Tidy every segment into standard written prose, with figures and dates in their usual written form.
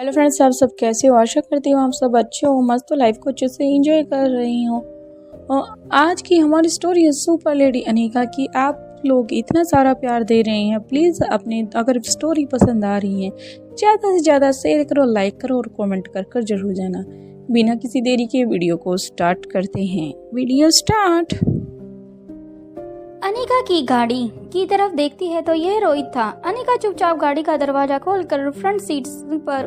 Hello friends, आप सब कैसे हो? आशा करती हूँ आप सब अच्छे हो, मस्त हो, लाइफ को अच्छे से एंजॉय कर रही हो। आज की हमारी स्टोरी है सुपर लेडी अनिका की। आप लोग इतना सारा प्यार दे रहे हैं, प्लीज़ अपने अगर स्टोरी पसंद आ रही है ज़्यादा से ज़्यादा शेयर करो, लाइक करो और कमेंट कर कर जरूर जाना। बिना किसी देरी के वीडियो को स्टार्ट करते हैं। Video start. अनिका की गाड़ी की तरफ देखती है तो यह रोहित था। अनिका चुपचाप गाड़ी का दरवाजा खोलकर फ्रंट सीट पर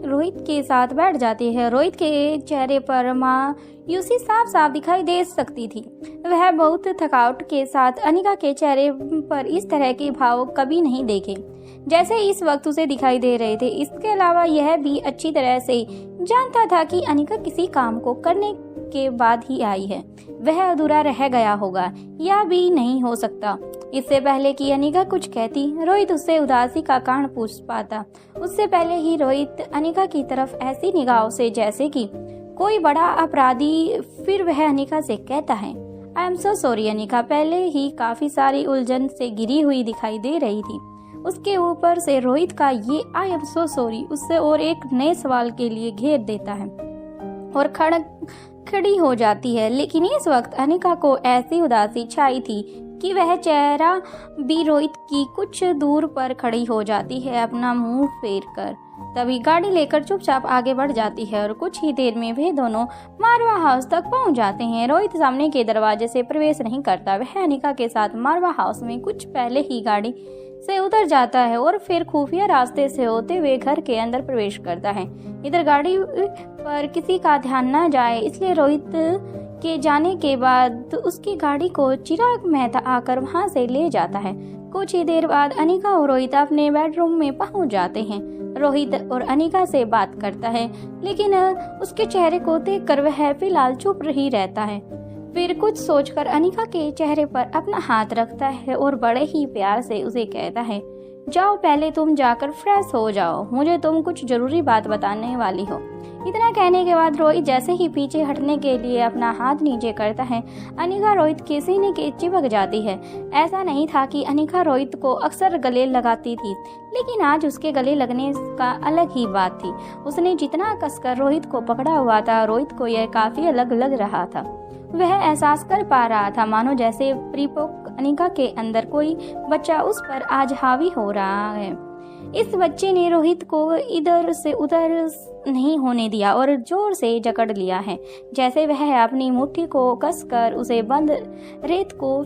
रोहित के साथ बैठ जाती है। रोहित के चेहरे पर मायूसी साफ साफ दिखाई दे सकती थी। वह बहुत थकावट के साथ अनिका के चेहरे पर इस तरह के भाव कभी नहीं देखे जैसे इस वक्त उसे दिखाई दे रहे थे। इसके अलावा यह भी अच्छी तरह से जानता था कि अनिका किसी काम को करने के बाद ही आई है, वह अधूरा रह गया होगा या भी नहीं हो सकता। इससे पहले कि अनिका कुछ कहती, रोहित उससे उदासी का कारण पूछ पाता। उससे पहले ही रोहित अनिका की तरफ ऐसी निगाहों से जैसे कि कोई बड़ा अपराधी। फिर वह अनिका से कहता है, I am so sorry. Anika पहले ही काफी सारी उलझन से घिरी हुई दिखाई दे रही थी। उसके ऊपर से रोहित का ये आई एम सो सॉरी उससे और एक नए सवाल के लिए घेर देता है और खड़ी हो जाती है। लेकिन इस वक्त अनिका को ऐसी उदासी छाई थी कि वह चेहरा भी रोहित की कुछ दूर पर खड़ी हो जाती है, अपना मुंह फेर कर। तभी गाड़ी लेकर चुपचाप आगे बढ़ जाती है और कुछ ही देर में वे दोनों मारवा हाउस तक पहुंच जाते हैं। रोहित सामने के दरवाजे से प्रवेश नहीं करता, वह अनिका के साथ मारवा हाउस में कुछ पहले ही गाड़ी से उतर जाता है और फिर खुफिया रास्ते से होते हुए घर के अंदर प्रवेश करता है। इधर गाड़ी पर किसी का ध्यान न जाए इसलिए रोहित के जाने के बाद उसकी गाड़ी को चिराग मेहता आकर वहां से ले जाता है। कुछ ही देर बाद अनिका और रोहित अपने बेडरूम में पहुंच जाते हैं। रोहित और अनिका से बात करता है लेकिन उसके चेहरे को देखकर वह फिलहाल चुप ही रहता है। फिर कुछ सोचकर अनिका के चेहरे पर अपना हाथ रखता है और बड़े ही प्यार से उसे कहता है, जाओ पहले तुम जाकर फ्रेश हो जाओ, मुझे तुम कुछ जरूरी बात बताने वाली हो। इतना कहने के बाद रोहित जैसे ही पीछे हटने के लिए अपना हाथ नीचे करता है, अनिका रोहित के सीने के चिपक जाती है। ऐसा नहीं था कि अनिका रोहित को अक्सर गले लगाती थी, लेकिन आज उसके गले लगने का अलग ही बात थी। उसने जितना कसकर रोहित को पकड़ा हुआ था, रोहित को यह काफी अलग लग रहा था। वह एहसास कर पा रहा था मानो जैसे परिपक्व अनिका के अंदर कोई बच्चा उस पर आज हावी हो रहा है। इस बच्चे ने रोहित को इधर से उधर नहीं होने दिया और जोर से जकड़ लिया है, जैसे वह अपनी मुट्ठी को कसकर उसे बंद रेत को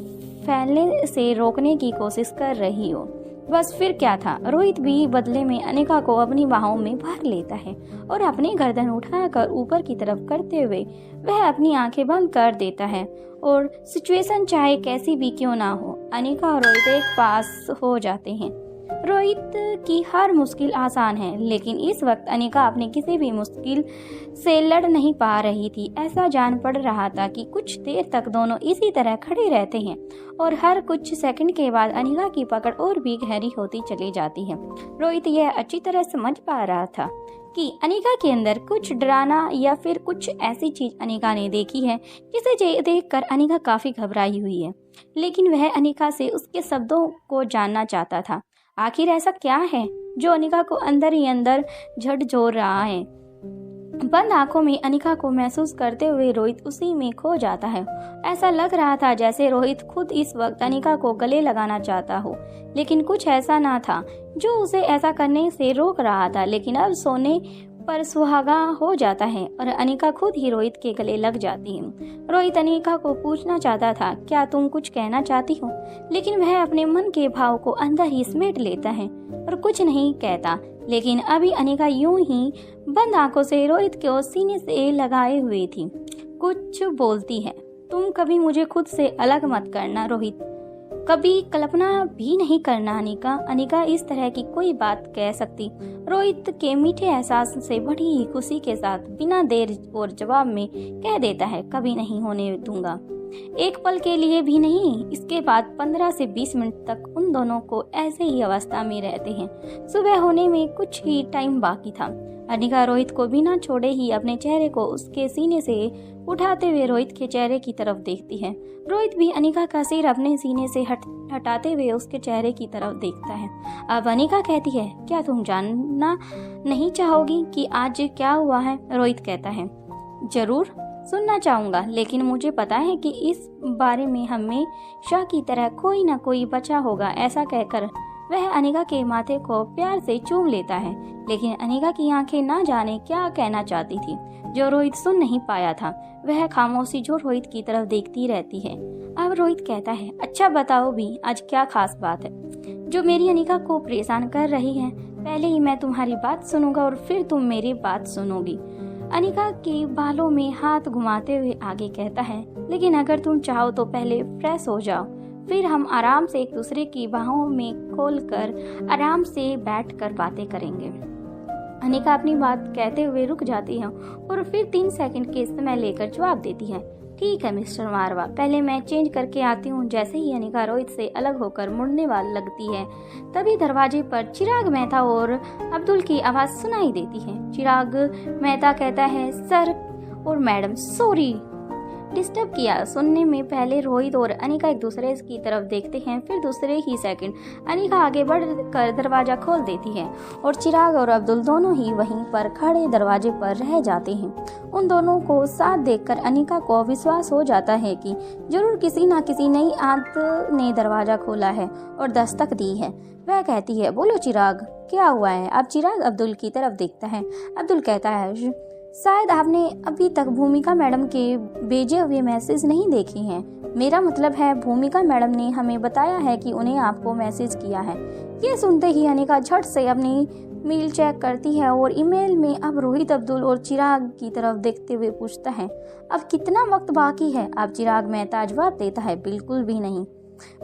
फैलने से रोकने की कोशिश कर रही हो। बस फिर क्या था, रोहित भी बदले में अनिका को अपनी बाहों में भर लेता है और अपनी गर्दन उठाकर ऊपर की तरफ करते हुए वह अपनी आंखें बंद कर देता है। और सिचुएशन चाहे कैसी भी क्यों ना हो, अनिका और रोहित एक पास हो जाते हैं। रोहित की हर मुश्किल आसान है, लेकिन इस वक्त अनिका अपनी किसी भी मुश्किल से लड़ नहीं पा रही थी। ऐसा जान पड़ रहा था कि कुछ देर तक दोनों इसी तरह खड़े रहते हैं और हर कुछ सेकंड के बाद अनिका की पकड़ और भी गहरी होती चली जाती है। रोहित यह अच्छी तरह समझ पा रहा था कि अनिका के अंदर कुछ डराना या फिर कुछ ऐसी चीज अनिका ने देखी है जिसे देखकर अनिका काफी घबराई हुई है, लेकिन वह अनिका से उसके शब्दों को जानना चाहता था। आखिर ऐसा क्या है जो अनिका को अंदर ही अंदर झकझोर रहा है। बंद आंखों में अनिका को महसूस करते हुए रोहित उसी में खो जाता है। ऐसा लग रहा था जैसे रोहित खुद इस वक्त अनिका को गले लगाना चाहता हो, लेकिन कुछ ऐसा ना था जो उसे ऐसा करने से रोक रहा था। लेकिन अब सोने पर सुहागा हो जाता है और अनिका खुद ही रोहित के गले लग जाती है। रोहित अनिका को पूछना चाहता था, क्या तुम कुछ कहना चाहती हो, लेकिन वह अपने मन के भाव को अंदर ही समेट लेता है और कुछ नहीं कहता। लेकिन अभी अनिका यूं ही बंद आंखों से रोहित को सीने से लगाए हुए थी। कुछ बोलती है, तुम कभी मुझे खुद से अलग मत करना रोहित, कभी कल्पना भी नहीं करना अनिका। अनिका इस तरह की कोई बात कह सकती। रोहित के मीठे एहसास से बड़ी ही खुशी के साथ बिना देर और जवाब में कह देता है, कभी नहीं होने दूंगा। एक पल के लिए भी नहीं। इसके बाद 15 से 20 मिनट तक उन दोनों को ऐसे ही अवस्था में रहते हैं। सुबह होने में कुछ ही टाइम बाकी था। अनिका रोहित को बिना छोड़े ही अपने चेहरे को उसके सीने से उठाते हुए रोहित के चेहरे की तरफ देखती है। रोहित भी अनिका का सिर अपने सीने से हटाते हुए उसके चेहरे की तरफ देखता है। अब अनिका कहती है, क्या तुम जानना नहीं चाहोगी कि आज क्या हुआ है? रोहित कहता है, जरूर सुनना चाहूँगा, लेकिन मुझे पता है कि इस बारे में हमेशा की तरह कोई ना कोई बचा होगा। ऐसा कहकर वह अनिका के माथे को प्यार से चूम लेता है, लेकिन अनिका की आंखें ना जाने क्या कहना चाहती थी, जो रोहित सुन नहीं पाया था। वह खामोशी जो रोहित की तरफ देखती रहती है। अब रोहित कहता है, अच्छा बताओ भी, आज क्या खास बात है जो मेरी अनिका को परेशान कर रही है? पहले ही मैं तुम्हारी बात सुनूंगा और फिर तुम मेरी बात सुनोगी। अनिका के बालों में हाथ घुमाते हुए आगे कहता है, लेकिन अगर तुम चाहो तो पहले फ्रेश हो जाओ, फिर हम आराम से एक दूसरे की बाहों में खोलकर आराम से बैठकर बातें करेंगे। अनिका अपनी बात कहते हुए रुक जाती है और फिर 3 सेकंड के समय लेकर जवाब देती है, ठीक है मिस्टर मारवा, पहले मैं चेंज करके आती हूँ। जैसे ही अनिका रोहित से अलग होकर मुड़ने वाली लगती है, तभी दरवाजे पर चिराग मेहता और अब्दुल की आवाज़ सुनाई देती है। चिराग मेहता कहता है, सर और मैडम सॉरी डिस्टर्ब किया। सुनने में पहले रोहित और अनिका एक दूसरे की तरफ देखते हैं, फिर दूसरे ही सेकंड अनिका आगे बढ़कर दरवाजा खोल देती है और चिराग और अब्दुल दोनों ही वहीं पर खड़े दरवाजे पर रह जाते हैं। उन दोनों को साथ देखकर अनिका को विश्वास हो जाता है कि जरूर किसी न किसी नई आंत ने दरवाजा खोला है और दस्तक दी है। वह कहती है, बोलो चिराग, क्या हुआ है? अब चिराग अब्दुल की तरफ देखता है। अब्दुल कहता है, शायद आपने अभी तक भूमिका मैडम के भेजे हुए मैसेज नहीं देखे हैं। मेरा मतलब है, भूमिका मैडम ने हमें बताया है कि उन्हें आपको मैसेज किया है। ये सुनते ही अनिका झट से अपनी मेल चेक करती है और ईमेल में अब रोहित, अब्दुल और चिराग की तरफ देखते हुए पूछता है, अब कितना वक्त बाकी है? अब चिराग मेहता जवाब देता है, बिल्कुल भी नहीं।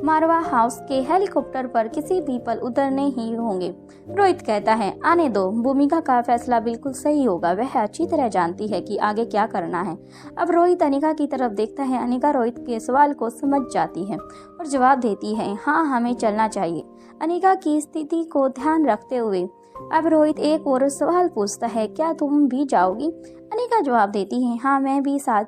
मारवा हाउस के हेलीकॉप्टर पर किसी भी पल उतरने ही होंगे। रोहित कहता है, आने दो, भूमिका का फैसला बिल्कुल सही होगा। वह अच्छी तरह जानती है कि आगे क्या करना है। अब रोहित अनिका की तरफ देखता है। अनिका रोहित के सवाल को समझ जाती है और जवाब देती है, हाँ हमें चलना चाहिए। अनिका की स्थिति को ध्यान रखते हुए अब रोहित एक और सवाल पूछता है, क्या तुम भी जाओगी? अनिका जवाब देती है, हाँ मैं भी साथ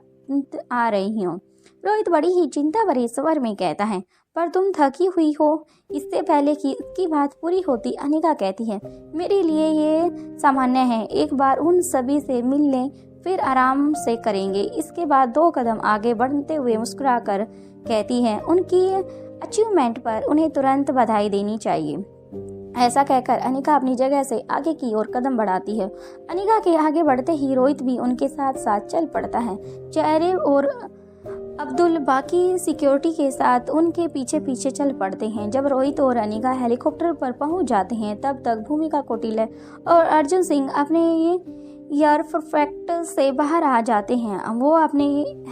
आ रही हूँ। रोहित बड़ी ही चिंता भरे स्वर में कहता है, पर तुम थकी हुई हो। इससे पहले कि उसकी बात पूरी होती अनिका कहती है, मेरे लिए ये सामान्य है, एक बार उन सभी से मिल लें, फिर आराम से करेंगे। इसके बाद 2 कदम आगे बढ़ते हुए मुस्कुराकर कहती है, उनकी अचीवमेंट पर उन्हें तुरंत बधाई देनी चाहिए। ऐसा कहकर अनिका अपनी जगह से आगे की ओर कदम बढ़ाती है। अनिका के आगे बढ़ते ही रोहित भी उनके साथ साथ चल पड़ता है। चेहरे और अब्दुल बाकी सिक्योरिटी के साथ उनके पीछे पीछे चल पड़ते हैं। जब रोहित और अनिका हेलीकॉप्टर पर पहुंच जाते हैं, तब तक भूमिका कौटिल्य और अर्जुन सिंह अपने एयर परफेक्ट से बाहर आ जाते हैं। वो अपने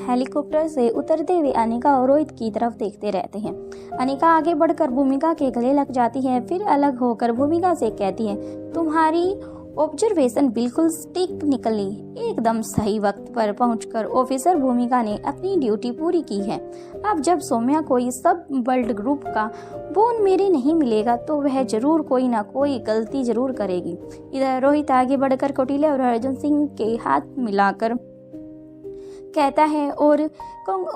हेलीकॉप्टर से उतरते हुए अनिका और रोहित की तरफ देखते रहते हैं। अनिका आगे बढ़कर भूमिका के गले लग जाती है, फिर अलग होकर भूमिका से कहती है, तुम्हारी ऑब्जर्वेशन बिल्कुल सटीक निकली। एकदम सही वक्त पर पहुंचकर ऑफिसर भूमिका ने अपनी ड्यूटी पूरी की है। अब जब सौम्या को इस सब वर्ल्ड ग्रुप का बोन मेरे नहीं मिलेगा, तो वह जरूर कोई ना कोई गलती जरूर करेगी। इधर रोहित आगे बढ़कर कौटिल्य और अर्जुन सिंह के हाथ मिलाकर कहता है और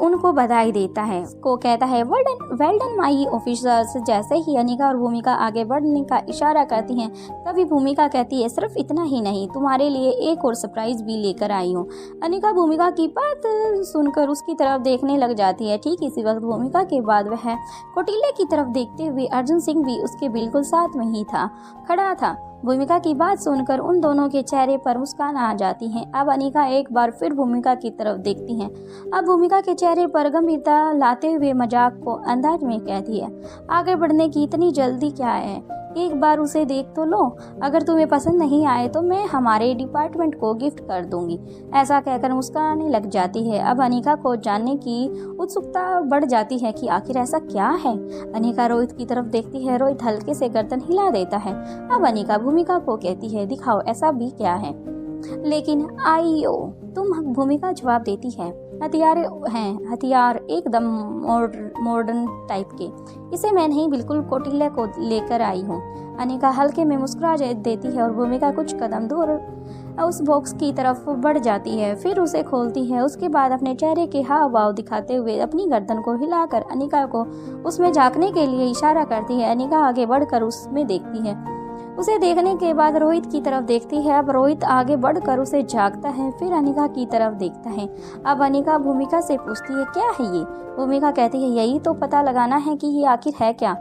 उनको बधाई देता है। को कहता है, वेल डन माई ऑफिसर्स। जैसे ही अनिका और भूमिका आगे बढ़ने का इशारा करती हैं, तभी भूमिका कहती है, सिर्फ इतना ही नहीं, तुम्हारे लिए एक और सरप्राइज भी लेकर आई हूँ। अनिका भूमिका की बात सुनकर उसकी तरफ देखने लग जाती है। ठीक इसी वक्त भूमिका के बाद वह कौटिल्य की तरफ देखते हुए अर्जुन सिंह भी उसके बिल्कुल साथ में ही खड़ा था। भूमिका की बात सुनकर उन दोनों के चेहरे पर मुस्कान आ जाती है। अब अनिका एक बार फिर भूमिका की तरफ देखती है। अब भूमिका के चेहरे पर गंभीरता लाते हुए मजाक को अंदाज में कहती है, आगे बढ़ने की इतनी जल्दी क्या है? एक बार उसे देख तो लो। अगर तुम्हें पसंद नहीं आए तो मैं हमारे डिपार्टमेंट को गिफ्ट कर दूंगी। ऐसा कहकर मुस्कुराने लग जाती है। अब अनिका को जानने की उत्सुकता बढ़ जाती है कि आखिर ऐसा क्या है। अनिका रोहित की तरफ देखती है। रोहित हल्के से गर्दन हिला देता है। अब अनिका भूमिका को कहती है, दिखाओ ऐसा भी क्या है? लेकिन आइयो, तुम भूमिका जवाब देती है, हथियार एकदम मॉडर्न टाइप के। इसे मैं नहीं, बिल्कुल कौटिल्य को लेकर आई हूँ। अनिका हल्के में मुस्कुरा देती है और भूमिका कुछ कदम दूर उस बॉक्स की तरफ बढ़ जाती है, फिर उसे खोलती है। उसके बाद अपने चेहरे के हाव भाव दिखाते हुए अपनी गर्दन को हिलाकर अनिका को उसमें झांकने के लिए इशारा करती है। अनिका आगे बढ़कर उसमें देखती है। उसे देखने के बाद रोहित की तरफ देखती है। अब रोहित आगे बढ़कर उसे झांकता है, फिर अनिका की तरफ देखता है। अब अनिका भूमिका से पूछती है, क्या है ये? भूमिका कहती है, यही तो पता लगाना है कि ये आखिर है क्या।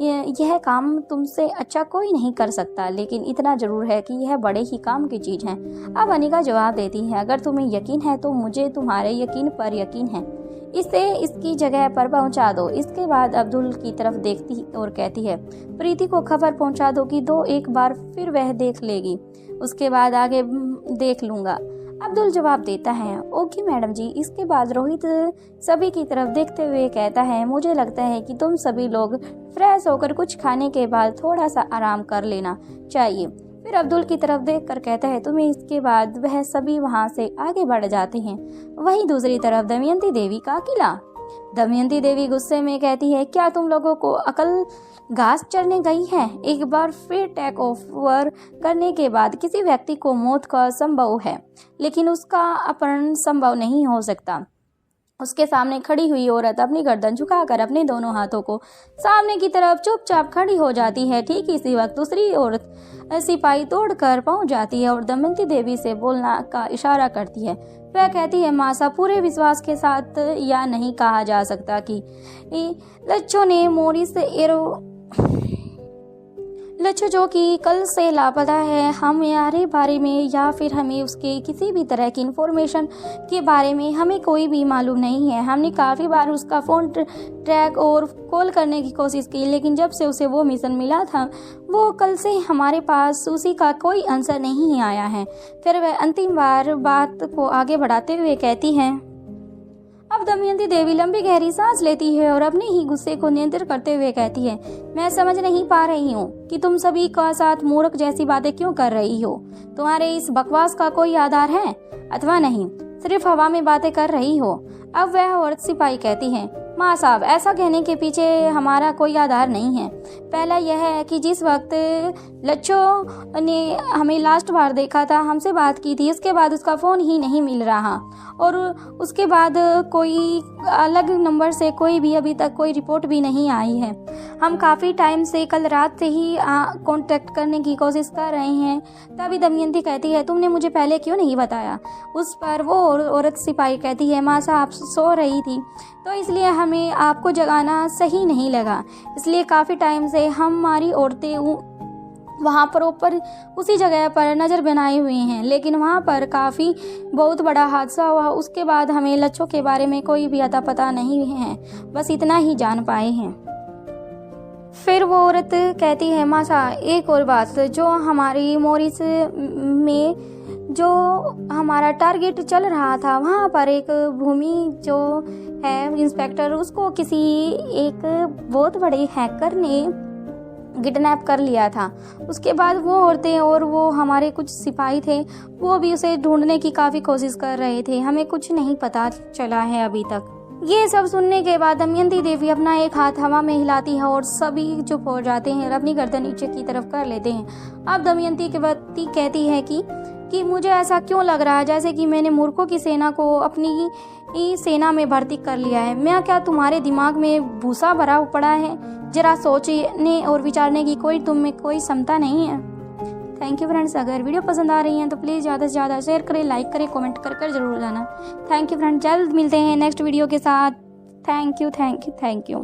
यह काम तुमसे अच्छा कोई नहीं कर सकता, लेकिन इतना जरूर है कि यह बड़े ही काम की चीज है। अब अनिका जवाब देती है, अगर तुम्हें यकीन है तो मुझे तुम्हारे यकीन पर यकीन है। इसे इसकी जगह पर पहुंचा दो। इसके बाद अब्दुल की तरफ देखती और कहती है, प्रीति को खबर पहुंचा दो कि एक बार फिर वह देख लेगी, उसके बाद आगे देख लूंगा। अब्दुल जवाब देता है, ओके मैडम जी। इसके बाद रोहित सभी की तरफ देखते हुए कहता है, मुझे लगता है कि तुम सभी लोग फ्रेश होकर कुछ खाने के बाद थोड़ा सा आराम कर लेना चाहिए। फिर अब्दुल की तरफ देखकर कहता है, तुम्हें। इसके बाद वह सभी वहां से आगे बढ़ जाते हैं। वहीं दूसरी तरफ दमयंती देवी का किला। दमयंती देवी गुस्से में कहती है, क्या तुम लोगों को अकल घास चरने गई है? एक बार फिर टेक ओवर करने के बाद किसी व्यक्ति को मौत का संभव है, लेकिन उसका अपहरण संभव नहीं हो सकता। उसके सामने खड़ी हुई औरत अपनी गर्दन झुकाकर अपने दोनों हाथों को सामने की तरफ चुपचाप खड़ी हो जाती है। ठीक इसी वक्त दूसरी औरत सिपाही दौड़कर पहुंच जाती है और दमयंती देवी से बोलना का इशारा करती है। वह कहती है, मासा, पूरे विश्वास के साथ या नहीं कहा जा सकता कि लच्छो ने मोरिस लच्छो जो कि कल से लापता है, हमारे बारे में या फिर हमें उसके किसी भी तरह की इंफॉर्मेशन के बारे में हमें कोई भी मालूम नहीं है। हमने काफ़ी बार उसका फ़ोन ट्रैक और कॉल करने की कोशिश की, लेकिन जब से उसे वो मिशन मिला था वो कल से हमारे पास उसी का कोई आंसर नहीं आया है। फिर वह अंतिम बार बात को आगे बढ़ाते हुए कहती है। अब दमयंती देवी लंबी गहरी सांस लेती है और अपने ही गुस्से को नियंत्रित करते हुए कहती है, मैं समझ नहीं पा रही हूँ कि तुम सभी का साथ मूर्ख जैसी बातें क्यों कर रही हो। तुम्हारे इस बकवास का कोई आधार है अथवा नहीं, सिर्फ हवा में बातें कर रही हो। अब वह औरत सिपाही कहती है, माँ साहब, ऐसा कहने के पीछे हमारा कोई आधार नहीं है। पहला यह है कि जिस वक्त लच्छो ने हमें लास्ट बार देखा था, हमसे बात की थी, इसके बाद उसका फ़ोन ही नहीं मिल रहा और उसके बाद कोई अलग नंबर से कोई भी अभी तक कोई रिपोर्ट भी नहीं आई है। हम काफ़ी टाइम से कल रात से ही कांटेक्ट करने की कोशिश कर रहे हैं। तभी दमयंती कहती है, तुमने मुझे पहले क्यों नहीं बताया। उस पर वो औरत सिपाही कहती है, माँ साहब सो रही थी तो इसलिए हमें आपको जगाना सही नहीं लगा, इसलिए काफ़ी टाइम से हमारी औरतें वहाँ पर ऊपर उसी जगह पर नज़र बनाए हुए हैं, लेकिन वहाँ पर काफ़ी बहुत बड़ा हादसा हुआ। उसके बाद हमें लच्छो के बारे में कोई भी अता पता नहीं है, बस इतना ही जान पाए हैं। फिर वो औरत कहती है, मासा, एक और बात, जो हमारी मोरिस में जो हमारा टारगेट चल रहा था, वहाँ पर एक भूमि जो है इंस्पेक्टर, उसको किसी एक बहुत बड़े हैकर ने किडनैप कर लिया था। उसके बाद वो औरतें और वो हमारे कुछ सिपाही थे, वो भी उसे ढूंढने की काफ़ी कोशिश कर रहे थे। हमें कुछ नहीं पता चला है अभी तक। ये सब सुनने के बाद दमयंती देवी अपना एक हाथ हवा में हिलाती है और सभी चुप हो जाते हैं और अपनी गर्दन नीचे की तरफ कर लेते हैं। अब दमयंती के व्यक्ति कहती है कि मुझे ऐसा क्यों लग रहा है जैसे कि मैंने मूर्खों की सेना को अपनी सेना में भर्ती कर लिया है। मैं क्या तुम्हारे दिमाग में भूसा भरा पड़ा है? जरा सोचने और विचारने की तुम में कोई क्षमता नहीं है। Thank you friends. अगर वीडियो पसंद आ रही है तो प्लीज़ ज़्यादा से ज़्यादा शेयर करें, लाइक करें, कमेंट कर जरूर जाना। Thank you friends. जल्द मिलते हैं नेक्स्ट वीडियो के साथ। Thank you.